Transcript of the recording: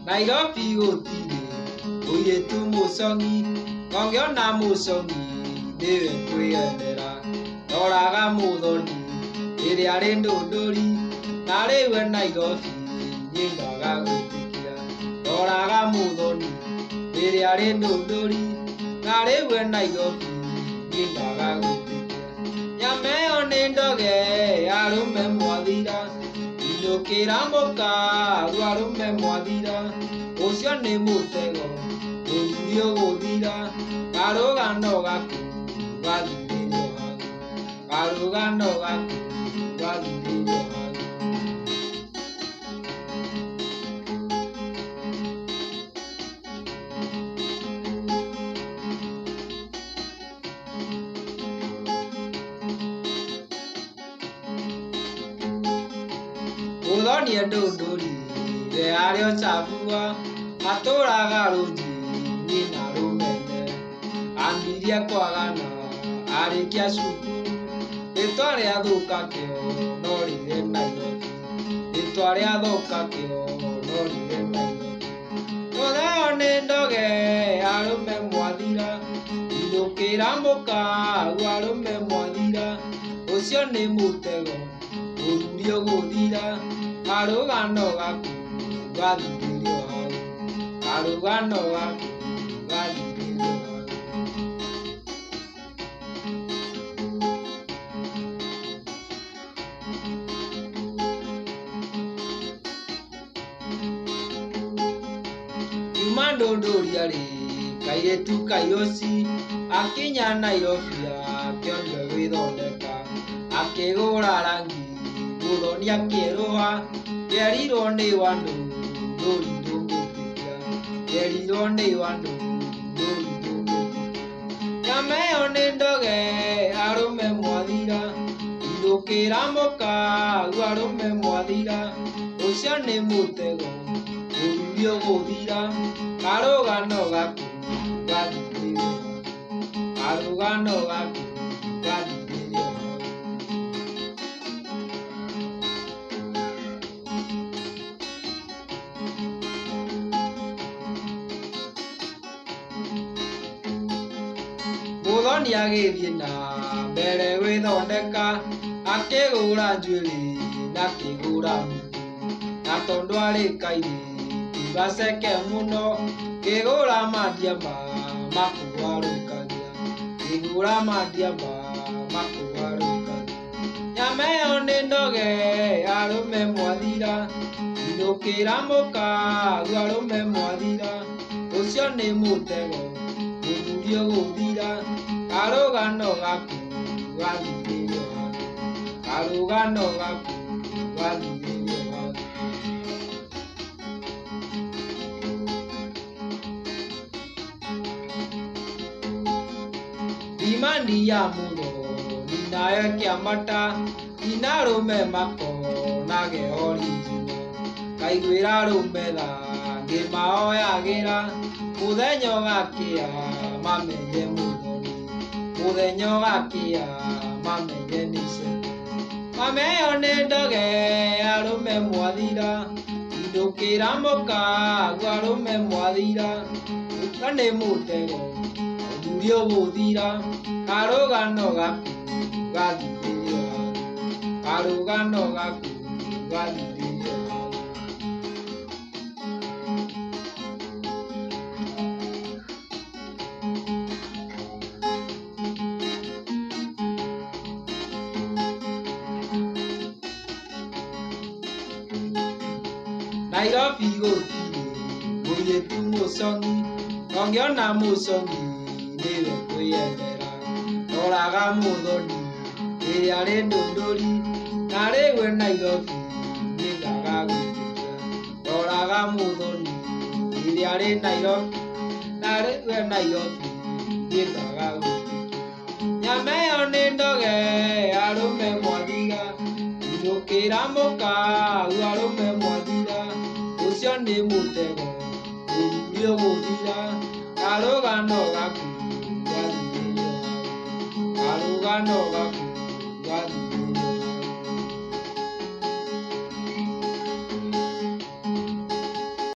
Nairobi gũtirĩ mũirĩtu mũcong'i, ngongĩona mũcong'i nĩwe kwĩyendera, ndoraga mũthoni rĩrĩa arĩ ndũndũri, na rĩu e Nairobi niĩ ngaga gwĩtĩkia, ndoraga mũthoni rĩrĩa arĩ ndũndũri, na rĩu e Nairobi niĩ ngaga gwĩtĩkia. Nyama ĩyo nĩ ndoge arũme mwathira, inũkĩra mũkaru arũme mwathira, ũcio nĩ mũtego mũthuri ũgũthira, karũgano gaku gathirĩrio hau, karũgano gaku gathirĩrio hau. Mũthonie ndũndũri we arĩ ũcabua, atũraga rũnji-inĩ na rũmene, ambirie kwagana arĩkia cukuru, rĩtwa rĩathũka kĩo no rĩrĩ Nairobi, rĩtwa rĩathũka kĩo no rĩrĩ Nairobi. Mũtheo nĩ ndoge arũme mwathira, inũkĩra mũkaru arũme mwathira, ũcio nĩ mũtego mũthuri ũgũthira, karũgano gaku gathirĩrio hau, karũgano gaku gathirĩrio hau. Kiuma ndũndũri arĩ kairĩtu kairũci, akinya Nairobi akĩonio gwĩthondeka, akĩgũra rangi mũthoni akĩerũha, nderirwo nĩ andũ ndũri ndũngĩtĩkia, nderirwo nĩ andũ ndũri ndũngĩtĩkia. Nyama ĩyo nĩ ndoge arũme mwathira, inũkĩra mũkaru arũme mwathira, ũcio nĩ mũtego mũthuri ũgũthira, karũgano gaku gathirĩrio hau, karũgano gaku gathirĩrio hau. Mũthoni agĩthiĩ na mbere gwĩthondeka, akĩgũra njuĩrĩ na akĩgũra mũtu, na tondũ arĩ kairĩtu gaceke mũno, kĩgũra mandiama makũgarũkagia, kĩgũra mandiama makũgarũkagia. Nyama ĩyo nĩ ndoge arũme mwathira, inũkĩra mũkaru arũme mwathira, ũcio nĩ mũtego mũthuri ũgũthira, karũgano gaku gathirĩrio hau, karũgano gaku gathirĩrio hau. Dimandi ya mũthoni nayo ĩkĩambata, nginya arũme makonage original, kaiguĩra arũme tha ngĩmahoyagĩra, mũthenya ũgakĩa mamenye mũthoni, mũthenya ũgakĩa mamenye nĩ iceko. Mama ĩyo nĩ ndoge arũme mwathira, inũkĩra mũkaru arũme mwathira, ũcio nĩ mũtego mũthuri ũgũthira, karũgano gaku gathirĩrio hau, karũgano gaku gathirĩrio hau. Nairobi gũtirĩ mũirĩtu mũcong'i, ngongĩona mũcong'i nĩwe kwĩyendera, ndoraga mũthoni rĩrĩa arĩ ndũndũri, na rĩu e Nairobi niĩ ngaga gwĩtĩkia, ndoraga mũthoni rĩrĩa arĩ Nairobi, na rĩu e Nairobi niĩ ngaga gwĩtĩkia. Nyama ĩyo nĩ ndoge arũme mwathira, inũkĩra mũkaru arũme mwathira, ũcio nĩ mũtego mũthuri ũgũthira, karũgano gaku gathirĩrio hau, karũgano gaku gathirĩrio hau.